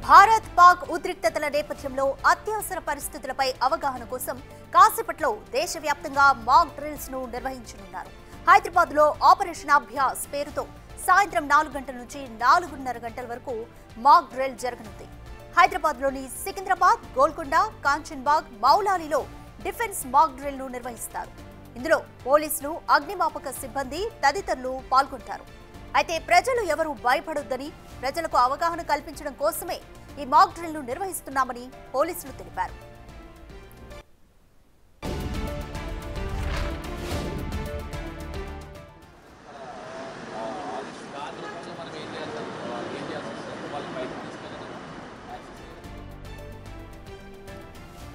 భారత్ పాక్ ఉద్రిక్తతల నేపథ్యంలో అత్యవసర పరిస్థితులపై అవగాహన కోసం కాసేపట్లో దేశవ్యాప్తంగా మాక్ డ్రిల్స్ ను నిర్వహించనున్నారు. హైదరాబాద్ లో ఆపరేషన్ అభ్యాస్ పేరుతో సాయంత్రం 4 గంటల నుంచి 4:30 గంటల వరకు మాక్ డ్రిల్ జరగనుంది. హైదరాబాద్ లోని సికింద్రాబాద్, గోల్కొండ, కాంచన్బాగ్, మౌలాలిలో డిఫెన్స్ మాక్ డ్రిల్ ను నిర్వహిస్తారు. ఇందులో పోలీసులు, అగ్నిమాపక సిబ్బంది తదితరులు పాల్గొంటారు. అయితే ప్రజలు ఎవరూ భయపడొద్దని, ప్రజలకు అవగాహన కల్పించడం కోసమే ఈ మాక్ డ్రిల్ ను నిర్వహిస్తున్నామని పోలీసులు తెలిపారు.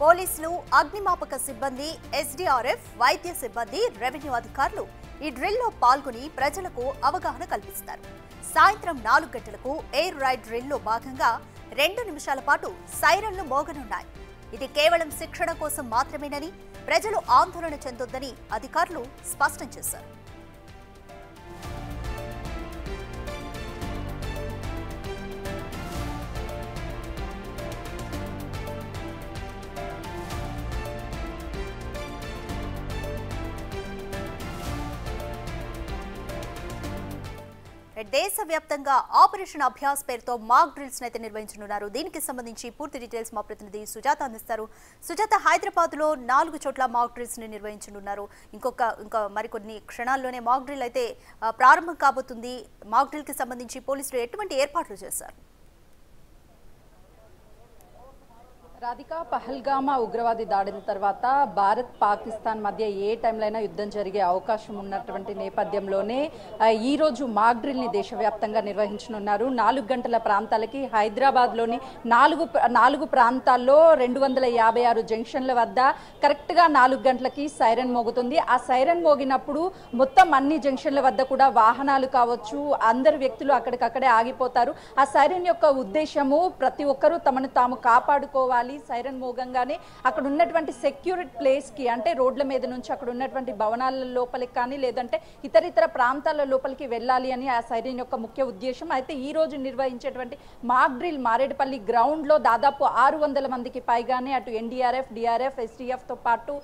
పోలీసులు, అగ్నిమాపక సిబ్బంది, ఎస్డీఆర్ఎఫ్, వైద్య సిబ్బంది, రెవెన్యూ అధికారులు ఈ డ్రిల్లో పాల్గొని ప్రజలకు అవగాహన కల్పిస్తారు. సాయంత్రం 4 గంటలకు ఎయిర్ రైడ్ డ్రిల్లో భాగంగా 2 నిమిషాల పాటు సైరన్లు మోగనున్నాయి. ఇది కేవలం శిక్షణ కోసం మాత్రమేనని, ప్రజలు ఆందోళన చెందొద్దని అధికారులు స్పష్టం చేశారు. దేశవ్యాప్తంగా ఆపరేషన్ అభ్యాస్ పేరుతో మాక్ డ్రిల్స్ అయితే నిర్వహించనున్నారు. దీనికి సంబంధించి పూర్తి డీటెయిల్స్ మా ప్రతినిధి సుజాత అందిస్తారు. సుజాత, హైదరాబాద్ లో 4 చోట్ల మాక్ డ్రిల్స్ ని నిర్వహించనున్నారు. ఇంకా మరికొన్ని క్షణాల్లోనే మాక్ డ్రిల్ అయితే ప్రారంభం కాబోతుంది. మాక్ డ్రిల్ కి సంబంధించి పోలీసులు ఎటువంటి ఏర్పాట్లు చేశారు? రాధిక, పహల్గామా ఉగ్రవాది దాడిన తర్వాత భారత్ పాకిస్తాన్ మధ్య ఏ టైంలో అయినా యుద్ధం జరిగే అవకాశం ఉన్నటువంటి నేపథ్యంలోనే ఈ రోజు మాక్ డ్రిల్ని దేశవ్యాప్తంగా నిర్వహించనున్నారు. 4 గంటల ప్రాంతాలకి హైదరాబాద్లోని నాలుగు ప్రాంతాల్లో 256 జంక్షన్ల వద్ద కరెక్ట్గా 4 గంటలకి సైరన్ మోగుతుంది. ఆ సైరన్ మోగినప్పుడు మొత్తం అన్ని జంక్షన్ల వద్ద కూడా వాహనాలు కావచ్చు, అందరు వ్యక్తులు అక్కడికక్కడే ఆగిపోతారు. ఆ సైరన్ యొక్క ఉద్దేశము ప్రతి ఒక్కరూ తమను తాము కాపాడుకోవాలి. సైరన్ మోగంగానే అక్కడ ఉన్నటువంటి సెక్యూరిటీ ప్లేస్ కి, అంటే రోడ్ల మీద నుంచి అక్కడ ఉన్నటువంటి భవనాల లోపలికి కానీ లేదంటే ఇతర ప్రాంతాల లోపలికి వెళ్ళాలి అని ఆ సైరన్ యొక్క ముఖ్య ఉద్దేశం. అయితే ఈ రోజు నిర్వహించేటువంటి మాక్ డ్రిల్ మారేడుపల్లి గ్రౌండ్ లో దాదాపు 600 మందికి పైగానే అటు ఎన్డీఆర్ఎఫ్, డిఆర్ఎఫ్, ఎస్టీఎఫ్ తో పాటు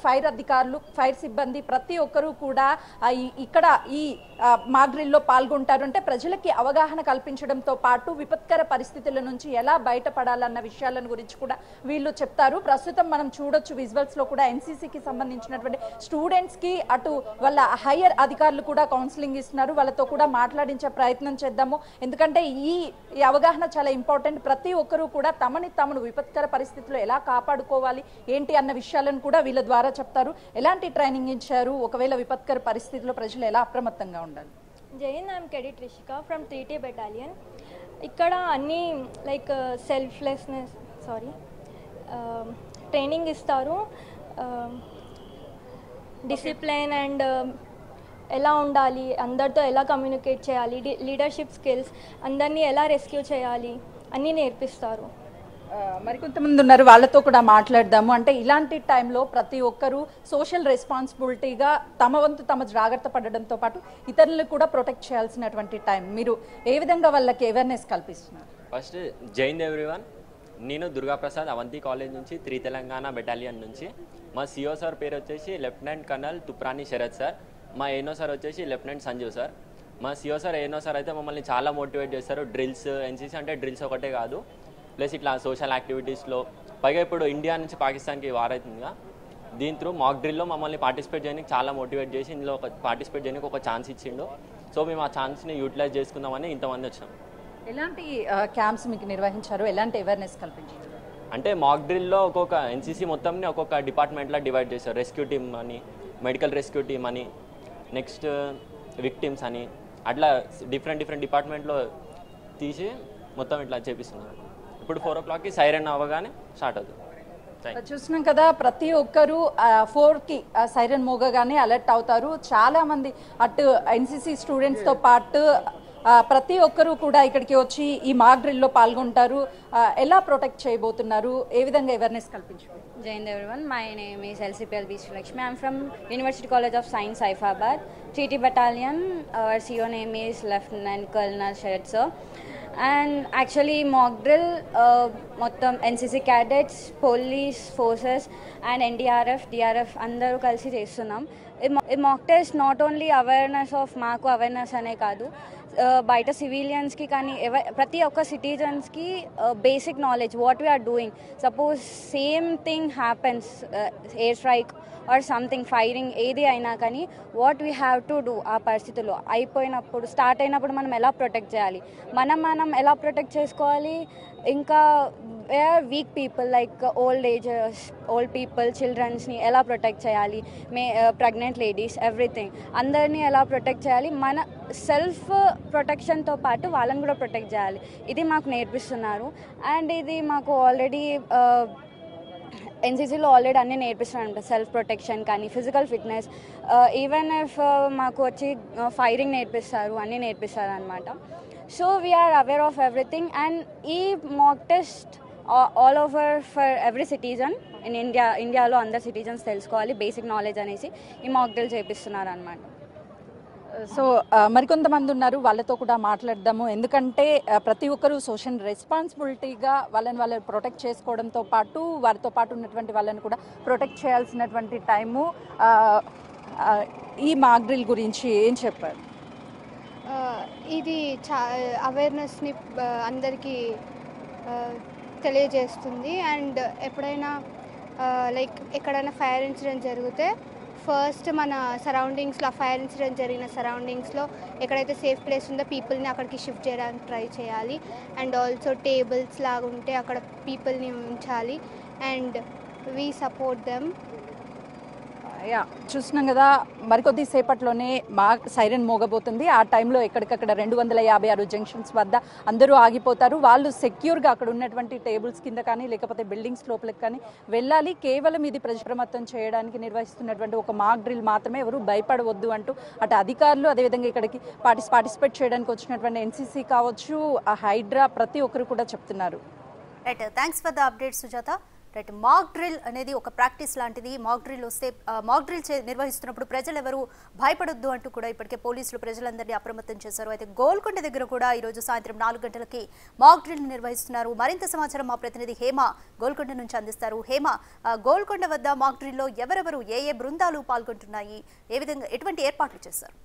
ఫైర్ అధికారులు, ఫైర్ సిబ్బంది ప్రతి ఒక్కరూ కూడా ఇక్కడ ఈ మాక్ డ్రిల్ లో పాల్గొంటారు. అంటే ప్రజలకి అవగాహన కల్పించడంతో పాటు విపత్కర పరిస్థితుల నుంచి ఎలా బయటపడాలన్న విషయాల గురించి కూడా వీళ్ళు చెప్తారు. ప్రస్తుతం మనం చూడొచ్చు విజువల్స్ లో కూడా ఎన్సీసీకి సంబంధించినటువంటి స్టూడెంట్స్ కి అటు వాళ్ళ హైయర్ అధికారులు కూడా కౌన్సిలింగ్ ఇస్తున్నారు. వాళ్ళతో కూడా మాట్లాడించే ప్రయత్నం చేద్దాము. ఎందుకంటే ఈ అవగాహన చాలా ఇంపార్టెంట్. ప్రతి ఒక్కరూ కూడా తమను విపత్కర పరిస్థితుల్లో ఎలా కాపాడుకోవాలి ఏంటి అన్న విషయాలను కూడా వీళ్ళ ద్వారా చెప్తారు. ఎలాంటి ట్రైనింగ్ ఇచ్చారు, ఒకవేళ విపత్కర పరిస్థితుల్లో ప్రజలు ఎలా అప్రమత్తంగా ఉండాలి? జై Hind, I'm cadet Rishika from 3T battalion. ఇక్కడ అన్నీ లైక్ ట్రైనింగ్ ఇస్తారు. డిసిప్లిన్ అండ్ ఎలా ఉండాలి, అందరితో ఎలా కమ్యూనికేట్ చేయాలి, లీడర్షిప్ స్కిల్స్, అందరినీ ఎలా రెస్క్యూ చేయాలి అన్నీ నేర్పిస్తారు. మరికొంతమంది ఉన్నారు, వాళ్ళతో కూడా మాట్లాడదాము. అంటే ఇలాంటి టైంలో ప్రతి ఒక్కరూ సోషల్ రెస్పాన్సిబిలిటీగా తమ వంతు తమ జాగ్రత్త పడడంతో పాటు ఇతరులను కూడా ప్రొటెక్ట్ చేయాల్సినటువంటి టైం. మీరు ఏ విధంగా వాళ్ళకి అవేర్నెస్ కల్పిస్తున్నారు? ఫస్ట్ జై హింద్ ఎవ్రీవన్. నేను దుర్గాప్రసాద్, అవంతి కాలేజ్ నుంచి, 3 తెలంగాణ బెటాలియన్ నుంచి. మా సిఓ సార్ పేరు వచ్చేసి లెఫ్టినెంట్ కర్నల్ తుప్రాని శరత్ సార్. మా ఏనో సార్ వచ్చేసి లెఫ్టినెంట్ సంజీవ్ సార్. మా సిఓ సార్, ఏనో సార్ అయితే మమ్మల్ని చాలా మోటివేట్ చేస్తారు. డ్రిల్స్, ఎన్సీసీ అంటే డ్రిల్స్ ఒకటే కాదు, ప్లస్ ఇట్లా సోషల్ యాక్టివిటీస్లో. పైగా ఇప్పుడు ఇండియా నుంచి పాకిస్తాన్కి వార్ అవుతుందిగా, దీని త్రూ మాక్ డ్రిల్లో మమ్మల్ని పార్టిసిపేట్ చేయడానికి చాలా మోటివేట్ చేసి ఇందులో పార్టిసిపేట్ చేయడానికి ఒక ఛాన్స్ ఇచ్చిండు. సో మేము ఆ ఛాన్స్ని యూటిలైజ్ చేసుకుందామని ఇంతమంది వచ్చాం. ఎలాంటి క్యాంప్స్ మీకు నిర్వహించారు, ఎలాంటి అవేర్నెస్ కల్పించారు? అంటే మాక్ డ్రిల్లో ఒక్కొక్క ఎన్సీసీ మొత్తంని ఒక్కొక్క డిపార్ట్మెంట్లో డివైడ్ చేశారు. రెస్క్యూ టీమ్ అని, మెడికల్ రెస్క్యూ టీమ్ అని, నెక్స్ట్ విక్టిమ్స్ అని, అట్లా డిఫరెంట్ డిపార్ట్మెంట్లో తీసి మొత్తం ఇట్లా చేపిస్తున్నారు. ఇప్పుడు 4 o'clockకి సైరన్ అవ్వగానే స్టార్ట్ అవుతుంది. చూస్తున్నాం కదా, ప్రతి ఒక్కరూ 4కి సైరన్ మోగగానే అలర్ట్ అవుతారు. చాలా మంది అటు ఎన్సీసీ స్టూడెంట్స్తో పాటు ప్రతి ఒక్కరూ కూడా ఇక్కడికి వచ్చి ఈ మాక్ డ్రిల్లో పాల్గొంటారు. ఎలా ప్రొటెక్ట్ చేయబోతున్నారు, ఏ విధంగా అవేర్నెస్ కల్పించారు? Jai Hind everyone, my name is LCPLB Srilakshmi. I am from University College of Science, Saifabad, 3T Battalion. Our CEO name is Lieutenant Colonel Sharad sir. And actually mock drill మొత్తం NCC cadets, police forces and NDRF, DRF అందరూ కలిసి చేస్తున్నాం. ఈ mock test not only awareness of మాకు awareness అనే కాదు, బయట సివిలియన్స్కి కానీ ప్రతి ఒక్క సిటిజన్స్కి basic knowledge what we are doing. Suppose same thing happens, air strike or something, firing ఏది అయినా కానీ what we have to do ఆ పరిస్థితుల్లో అయిపోయినప్పుడు, స్టార్ట్ అయినప్పుడు మనం ఎలా ప్రొటెక్ట్ చేయాలి, మనం ఎలా ప్రొటెక్ట్ చేసుకోవాలి. ఇంకా weak people like old people, చిల్డ్రన్స్ని ఎలా ప్రొటెక్ట్ చేయాలి, ప్రెగ్నెంట్ లేడీస్, ఎవ్రీథింగ్ అందరినీ ఎలా ప్రొటెక్ట్ చేయాలి, మన సెల్ఫ్ ప్రొటెక్షన్తో పాటు వాళ్ళని కూడా ప్రొటెక్ట్ చేయాలి. ఇది మాకు నేర్పిస్తున్నారు. అండ్ ఇది మాకు ఆల్రెడీ ఎన్సీసీలో ఆల్రెడీ అన్నీ నేర్పిస్తున్నారంట, సెల్ఫ్ ప్రొటెక్షన్ కానీ, ఫిజికల్ ఫిట్నెస్, ఈవెన్ ఇఫ్ మాకు వచ్చి ఫైరింగ్ నేర్పిస్తారు, అన్నీ నేర్పిస్తారు అనమాట. So we are aware of everything. And ఈ mock test all over for every citizen in ఇండియాలో అందరు సిటిజన్స్ తెలుసుకోవాలి బేసిక్ నాలెడ్జ్ అనేసి ఈ మాక్ డ్రిల్ చేపిస్తున్నారు అనమాట. సో మరికొంతమంది ఉన్నారు, వాళ్ళతో కూడా మాట్లాడదాము. ఎందుకంటే ప్రతి ఒక్కరూ సోషల్ రెస్పాన్సిబిలిటీగా వాళ్ళని ప్రొటెక్ట్ చేసుకోవడంతో పాటు వారితో పాటు ఉన్నటువంటి వాళ్ళని కూడా ప్రొటెక్ట్ చేయాల్సినటువంటి టైము. ఈ మాక్ డ్రిల్ గురించి ఏం చెప్పారు? ఇది అవేర్నెస్ని అందరికీ తెలియజేస్తుంది. అండ్ ఎప్పుడైనా లైక్ ఎక్కడైనా ఫైర్ ఇన్సిడెంట్ జరిగితే ఫస్ట్ మన సరౌండింగ్స్లో, ఫైర్ ఇన్సిడెంట్ జరిగిన సరౌండింగ్స్లో ఎక్కడైతే సేఫ్ ప్లేస్ ఉందో పీపుల్ని అక్కడికి షిఫ్ట్ చేయడానికి ట్రై చేయాలి. అండ్ ఆల్సో టేబుల్స్ లాగా ఉంటే అక్కడ పీపుల్ని ఉంచాలి. And we support them. చూస్తున్నాం కదా, మరికొద్ది సేపట్లోనే మా సైరన్ మోగబోతుంది. ఆ టైంలో ఎక్కడికక్కడ 256 జంక్షన్స్ వద్ద అందరూ ఆగిపోతారు. వాళ్ళు సెక్యూర్గా అక్కడ ఉన్నటువంటి టేబుల్స్ కింద కానీ లేకపోతే బిల్డింగ్స్ లోపలికి కానీ వెళ్ళాలి. కేవలం ఇది ప్రజాప్రమత్తం చేయడానికి నిర్వహిస్తున్నటువంటి ఒక మాక్ డ్రిల్ మాత్రమే, ఎవరు భయపడవద్దు అంటూ అటు అధికారులు, అదేవిధంగా ఇక్కడికి పార్టిసిపేట్ చేయడానికి వచ్చినటువంటి ఎన్సీసీ కావచ్చు, ఆ హైడ్రా, ప్రతి ఒక్కరు కూడా చెప్తున్నారు. Right, thanks for the update Sujatha. Right, mock drill అనేది ఒక ప్రాక్టీస్ లాంటిది. మాక్ డ్రిల్ వస్తే మాక్ డ్రిల్ నిర్వహిస్తున్నప్పుడు ప్రజలు ఎవరు భయపడొద్దు అంటూ కూడా ఇప్పటికే పోలీసులు ప్రజలందరినీ అప్రమత్తం చేశారు. అయితే గోల్కొండ దగ్గర కూడా ఈరోజు సాయంత్రం 4 గంటలకి మాక్ డ్రిల్ నిర్వహిస్తున్నారు. మరింత సమాచారం మా ప్రతినిధి హేమ గోల్కొండ నుంచి అందిస్తారు. హేమ, గోల్కొండ వద్ద మాక్ డ్రిల్లో ఎవరెవరు, ఏ బృందాలు పాల్గొంటున్నాయి, ఏ విధంగా ఎటువంటి ఏర్పాట్లు చేశారు?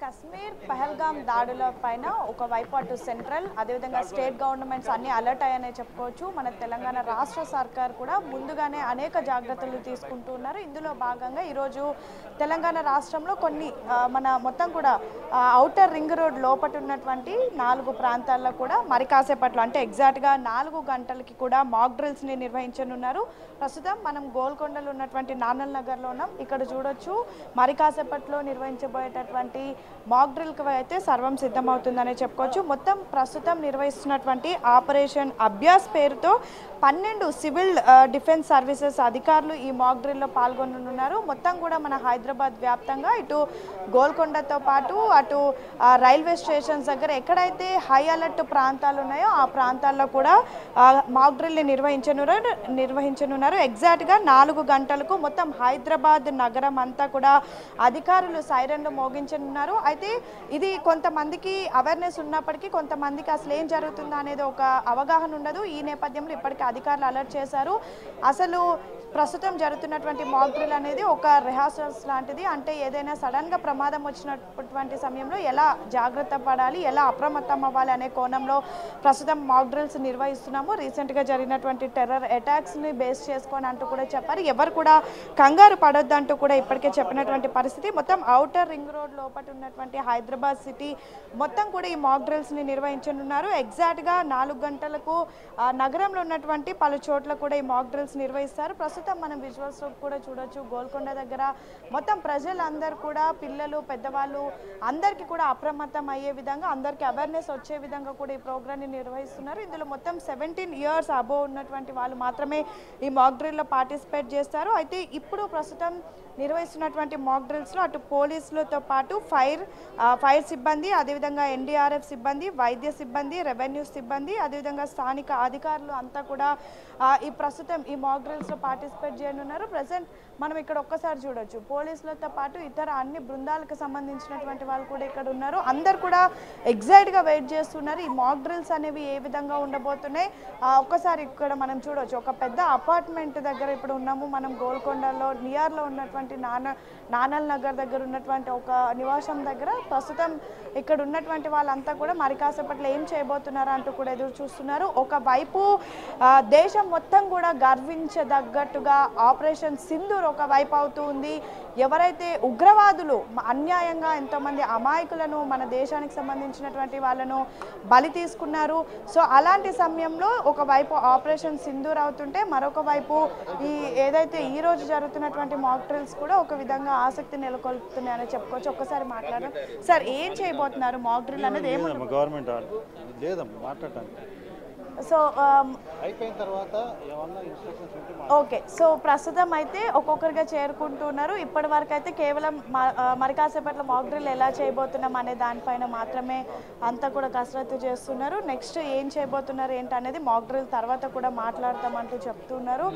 కశ్మీర్ పహల్గామ్ దాడుల పైన ఒకవైపు అటు సెంట్రల్, అదేవిధంగా స్టేట్ గవర్నమెంట్స్ అన్ని అలర్ట్ అయ్యాయనే చెప్పుకోవచ్చు. మన తెలంగాణ రాష్ట్ర సర్కార్ కూడా ముందుగానే అనేక జాగ్రత్తలు తీసుకుంటూ ఉన్నారు. ఇందులో భాగంగా ఈరోజు తెలంగాణ రాష్ట్రంలో కొన్ని మన మొత్తం కూడా ఔటర్ రింగ్ రోడ్ లోపట ఉన్నటువంటి 4 ప్రాంతాల్లో కూడా మరి కాసేపట్లో అంటే ఎగ్జాక్ట్గా 4 గంటలకి కూడా మాక్ డ్రిల్స్ని నిర్వహించనున్నారు. ప్రస్తుతం మనం గోల్కొండలో ఉన్నటువంటి నానల్ నగర్లో ఉన్నాం. ఇక్కడ చూడొచ్చు, మరి కాసేపట్లో నిర్వహించబోయేటటువంటి మాక్ డ్రిల్కి అయితే సర్వం సిద్ధమవుతుందనే చెప్పుకోవచ్చు. మొత్తం ప్రస్తుతం నిర్వహిస్తున్నటువంటి ఆపరేషన్ అభ్యాస్ పేరుతో 12 సివిల్ డిఫెన్స్ సర్వీసెస్ అధికారులు ఈ మాక్ డ్రిల్లో పాల్గొనున్నారు. మొత్తం కూడా మన హైదరాబాద్ వ్యాప్తంగా ఇటు గోల్కొండతో పాటు అటు రైల్వే స్టేషన్స్ దగ్గర ఎక్కడైతే హై అలర్ట్ ప్రాంతాలు ఉన్నాయో ఆ ప్రాంతాల్లో కూడా మాక్ డ్రిల్ని నిర్వహించనున్నారు. ఎగ్జాక్ట్గా 4 గంటలకు మొత్తం హైదరాబాద్ నగరం అంతా కూడా అధికారులు సైరన్లు మోగించనున్నారు. అయితే ఇది కొంతమందికి అవేర్నెస్ ఉన్నప్పటికీ కొంతమందికి అసలు ఏం జరుగుతుందో అనేది ఒక అవగాహన ఉండదు. ఈ నేపథ్యంలో ఇప్పటికీ అధికారులు అలర్ట్ చేశారు. అసలు ప్రస్తుతం జరుగుతున్నటువంటి మాక్ డ్రిల్ అనేది ఒక రిహార్సల్స్ లాంటిది. అంటే ఏదైనా సడన్గా ప్రమాదం వచ్చినటువంటి సమయంలో ఎలా జాగ్రత్త పడాలి, ఎలా అప్రమత్తం అవ్వాలి అనే కోణంలో ప్రస్తుతం మాక్ డ్రిల్స్ నిర్వహిస్తున్నాము. రీసెంట్గా జరిగినటువంటి టెర్రర్ అటాక్స్ని బేస్ చేసుకొని అంటూ కూడా చెప్పారు. ఎవరు కూడా కంగారు పడొద్దు అంటూ కూడా ఇప్పటికే చెప్పినటువంటి పరిస్థితి. మొత్తం ఔటర్ రింగ్ రోడ్ లోపల ఉన్నటువంటి హైదరాబాద్ సిటీ మొత్తం కూడా ఈ మాక్ డ్రిల్స్ని నిర్వహించనున్నారు. ఎగ్జాక్ట్గా 4 గంటలకు నగరంలో ఉన్నటువంటి పలు చోట్ల కూడా ఈ మాక్ డ్రిల్స్ నిర్వహిస్తారు. ప్రస్తుతం మనం విజువల్స్ కూడా చూడొచ్చు, గోల్కొండ దగ్గర మొత్తం ప్రజలందరూ కూడా, పిల్లలు, పెద్దవాళ్ళు అందరికీ కూడా అప్రమత్తం అయ్యే విధంగా, అందరికీ అవేర్నెస్ వచ్చే విధంగా కూడా ఈ ప్రోగ్రామ్ని నిర్వహిస్తున్నారు. ఇందులో మొత్తం 17 ఇయర్స్ అబోవ్ ఉన్నటువంటి వాళ్ళు మాత్రమే ఈ మాక్ డ్రిల్లో పార్టిసిపేట్ చేస్తారు. అయితే ఇప్పుడు ప్రస్తుతం నిర్వహిస్తున్నటువంటి మాక్ డ్రిల్స్లో అటు పోలీసులతో పాటు ఫైర్ సిబ్బంది, అదేవిధంగా ఎన్డీఆర్ఎఫ్ సిబ్బంది, వైద్య సిబ్బంది, రెవెన్యూ సిబ్బంది, అదేవిధంగా స్థానిక అధికారులు అంతా కూడా ఈ ప్రస్తుతం ఈ మాక్ డ్రిల్స్లో పార్టిసిపేట్ పార్టిసిపేట్ చేయనున్నారు. ప్రజెంట్ మనం ఇక్కడ ఒక్కసారి చూడొచ్చు, పోలీసులతో పాటు ఇతర అన్ని బృందాలకు సంబంధించినటువంటి వాళ్ళు కూడా ఇక్కడ ఉన్నారు. అందరు కూడా ఎగ్జైట్గా వెయిట్ చేస్తున్నారు ఈ మాక్ డ్రిల్స్ అనేవి ఏ విధంగా ఉండబోతున్నాయి. ఒక్కసారి ఇక్కడ మనం చూడొచ్చు, ఒక పెద్ద అపార్ట్మెంట్ దగ్గర ఇప్పుడు ఉన్నాము మనం గోల్కొండలో నియర్లో ఉన్నటువంటి నానల్ నగర్ దగ్గర ఉన్నటువంటి ఒక నివాసం దగ్గర. ప్రస్తుతం ఇక్కడ ఉన్నటువంటి వాళ్ళంతా కూడా మరి కాసేపట్లో ఏం చేయబోతున్నారా అంటూ కూడా ఎదురు చూస్తున్నారు. ఒకవైపు దేశం మొత్తం కూడా గర్వించదగ్గట్టుగా ఆపరేషన్ సింధూర్ ఒకవైపు అవుతూ ఉంది. ఎవరైతే ఉగ్రవాదులు అన్యాయంగా ఎంతోమంది అమాయకులను మన దేశానికి సంబంధించినటువంటి వాళ్ళను బలి తీసుకున్నారు. సో అలాంటి సమయంలో ఒకవైపు ఆపరేషన్ సింధూర్ అవుతుంటే మరొక వైపు ఏదైతే ఈ రోజు జరుగుతున్నటువంటి మాక్ డ్రిల్స్ కూడా ఒక విధంగా ఆసక్తి నెలకొల్పుతున్నాయని చెప్పుకోవచ్చు. ఒక్కసారి మాట్లాడడం సార్, ఏం చేయబోతున్నారు? మాక్ డ్రిల్ అనేది ఏమన్నా గవర్నమెంట్ లేదమ్మా మాట్లాడటానికి. సో అయిపోయిన తర్వాత ఓకే, సో ప్రస్తుతం అయితే ఒక్కొక్కరిగా చేరుకుంటున్నారు. ఇప్పటి వరకు అయితే కేవలం మరి కాసేపట్లో మాక్ డ్రిల్ ఎలా చేయబోతున్నాం అనే దానిపైన మాత్రమే అంతా కూడా కసరత్తు చేస్తున్నారు. నెక్స్ట్ ఏం చేయబోతున్నారు ఏంటనేది మాక్ డ్రిల్ తర్వాత కూడా మాట్లాడతామంటూ చెప్తున్నారు.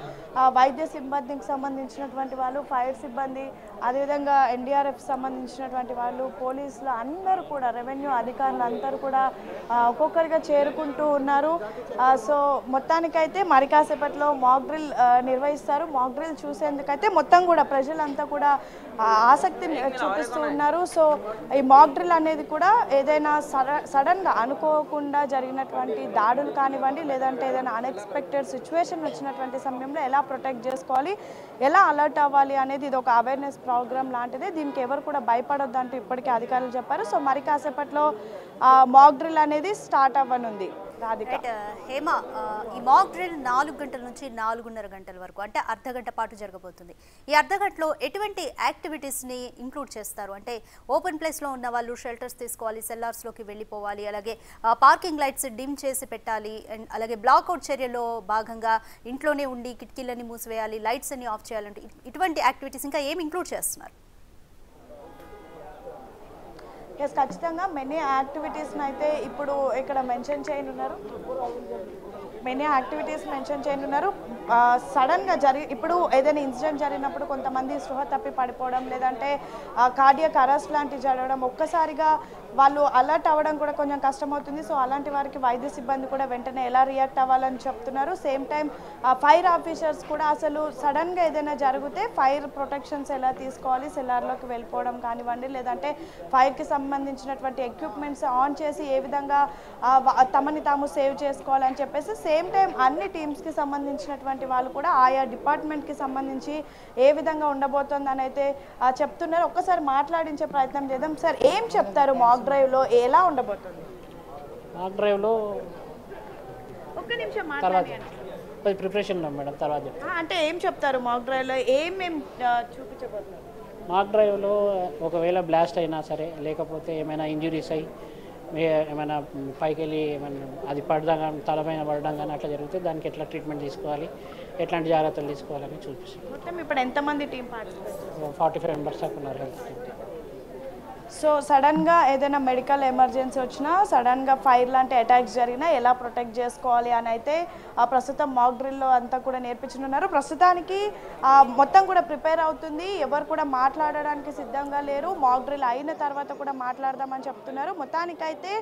వైద్య సిబ్బందికి సంబంధించినటువంటి వాళ్ళు, ఫైర్ సిబ్బంది, అదేవిధంగా ఎన్డీఆర్ఎఫ్ సంబంధించినటువంటి వాళ్ళు, పోలీసులు అందరూ కూడా, రెవెన్యూ అధికారులు అందరూ కూడా ఒక్కొక్కరిగా చేరుకుంటూ ఉన్నారు. సో మొత్తానికైతే మరి కాసేపట్లో మాక్ డ్రిల్ నిర్వహిస్తారు. మాక్ డ్రిల్ చూసేందుకైతే మొత్తం కూడా ప్రజలంతా కూడా ఆసక్తిని చూపిస్తూ ఉన్నారు. సో ఈ మాక్ డ్రిల్ అనేది కూడా ఏదైనా సడన్గా అనుకోకుండా జరిగినటువంటి దాడులు కానివ్వండి, లేదంటే ఏదైనా అన్ఎక్స్పెక్టెడ్ సిచ్యువేషన్ వచ్చినటువంటి సమయంలో ఎలా ప్రొటెక్ట్ చేసుకోవాలి, ఎలా అలర్ట్ అవ్వాలి అనేది ఇది ఒక అవేర్నెస్ ప్రోగ్రామ్ లాంటిది. దీనికి ఎవరు కూడా భయపడొద్దు అంటూ ఇప్పటికే అధికారులు చెప్పారు. సో మరి కాసేపట్లో మాక్ డ్రిల్ అనేది స్టార్ట్ అవ్వనుంది. హేమ, ఈ మాక్ డ్రిల్ 4 గంటల నుంచి 4:30 గంటల వరకు, అంటే అర్ధగంట పాటు జరగబోతుంది. ఈ అర్ధగంటలో ఎటువంటి యాక్టివిటీస్ని ఇంక్లూడ్ చేస్తారు? అంటే ఓపెన్ ప్లేస్లో ఉన్న వాళ్ళు షెల్టర్స్ తీసుకోవాలి, సెల్లార్స్లోకి వెళ్ళిపోవాలి, అలాగే పార్కింగ్ లైట్స్ డిమ్ చేసి పెట్టాలి, అండ్ అలాగే బ్లాక్అవుట్ చర్యలో భాగంగా ఇంట్లోనే ఉండి కిటికీలన్నీ మూసివేయాలి, లైట్స్ అన్ని ఆఫ్ చేయాలంటే ఇటువంటి యాక్టివిటీస్ ఇంకా ఏమి ఇంక్లూడ్ చేస్తున్నారు? ఎస్, ఖచ్చితంగా మెనీ యాక్టివిటీస్ని అయితే ఇప్పుడు ఇక్కడ మెన్షన్ చేయనున్నారు. సడన్గా ఇప్పుడు ఏదైనా ఇన్సిడెంట్ జరిగినప్పుడు కొంతమంది స్పృహ తప్పి పడిపోవడం, లేదంటే కార్డియాక్ అరెస్ట్ లాంటివి జరగడం, ఒక్కసారిగా వాళ్ళు అలర్ట్ అవ్వడం కూడా కొంచెం కష్టమవుతుంది. సో అలాంటి వారికి వైద్య సిబ్బంది కూడా వెంటనే ఎలా రియాక్ట్ అవ్వాలని చెప్తున్నారు. సేమ్ టైం ఫైర్ ఆఫీసర్స్ కూడా అసలు సడన్గా ఏదైనా జరిగితే ఫైర్ ప్రొటెక్షన్స్ ఎలా తీసుకోవాలి, సెల్లార్లోకి వెళ్ళిపోవడం కానివ్వండి, లేదంటే ఫైర్కి సంబంధించినటువంటి ఎక్విప్మెంట్స్ ఆన్ చేసి ఏ విధంగా తమని తాము సేవ్ చేసుకోవాలని చెప్పేసి సేమ్ టైం అన్ని టీమ్స్కి సంబంధించినటువంటి వాళ్ళు కూడా ఆయా డిపార్ట్మెంట్కి సంబంధించి ఏ విధంగా ఉండబోతోందని అయితే చెప్తున్నారు. ఒక్కసారి మాట్లాడించే ప్రయత్నం చేద్దాం. సార్, ఏం చెప్తారు మాక్ డ్రైవ్లో ఎలా ఉండబోతుంది? మాక్ డ్రైవ్లో ఒక్క నిమిషం మాట్లాడండి. ప్రిపరేషన్ మేడం తర్వాత అంటే ఏం చెప్తారు మాక్ డ్రైవ్లో ఏమేం చూపించబోతున్నారు? మాక్ డ్రైవ్లో ఒకవేళ బ్లాస్ట్ అయినా సరే, లేకపోతే ఏమైనా ఇంజురీస్ అయ్యి ఏమైనా పైకి వెళ్ళి ఏమైనా అది పడడం కానీ, తలపైన పడడం కానీ అట్లా జరిగితే దానికి ఎట్లా ట్రీట్మెంట్ తీసుకోవాలి, ఎట్లాంటి జాగ్రత్తలు తీసుకోవాలని చూపిస్తాం. మొత్తం ఇప్పుడు ఎంతమంది టీం పార్టిసిపేట్? 45 మెంబర్స్ దాకా ఉన్నారు హెల్త్ టీమ్. సో సడన్గా ఏదైనా మెడికల్ ఎమర్జెన్సీ వచ్చినా, సడన్గా ఫైర్ లాంటి అటాక్స్ జరిగినా ఎలా ప్రొటెక్ట్ చేసుకోవాలి అని అయితే ప్రస్తుతం మాక్ డ్రిల్లో అంతా కూడా నేర్పించనున్నారు. ప్రస్తుతానికి మొత్తం కూడా ప్రిపేర్ అవుతుంది. ఎవరు కూడా మాట్లాడడానికి సిద్ధంగా లేరు. మాక్ డ్రిల్ అయిన తర్వాత కూడా మాట్లాడదామని చెప్తున్నారు. మొత్తానికైతే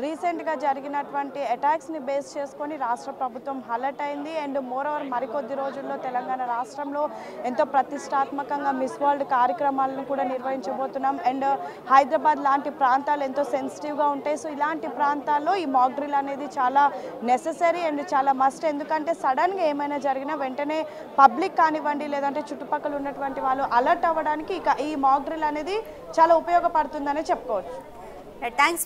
రీసెంట్గా జరిగినటువంటి అటాక్స్ని బేస్ చేసుకొని రాష్ట్ర ప్రభుత్వం అలర్ట్ అయింది. అండ్ మోరోవర్ మరికొద్ది రోజుల్లో తెలంగాణ రాష్ట్రంలో ఎంతో ప్రతిష్టాత్మకంగా మిస్ వరల్డ్ కార్యక్రమాలను కూడా నిర్వహించబోతున్నాం. అండ్ హైదరాబాద్ లాంటి ప్రాంతాలు ఎంతో సెన్సిటివ్గా ఉంటాయి. సో ఇలాంటి ప్రాంతాల్లో ఈ మాక్ డ్రిల్ అనేది చాలా నెససరీ అండ్ చాలా మస్ట్. ఎందుకంటే సడన్గా ఏమైనా జరిగినా వెంటనే పబ్లిక్ కానివ్వండి, లేదంటే చుట్టుపక్కల ఉన్నటువంటి వాళ్ళు అలర్ట్ అవ్వడానికి ఈ మాక్ డ్రిల్ అనేది చాలా ఉపయోగపడుతుందని చెప్పుకోవచ్చు. థ్యాంక్స్.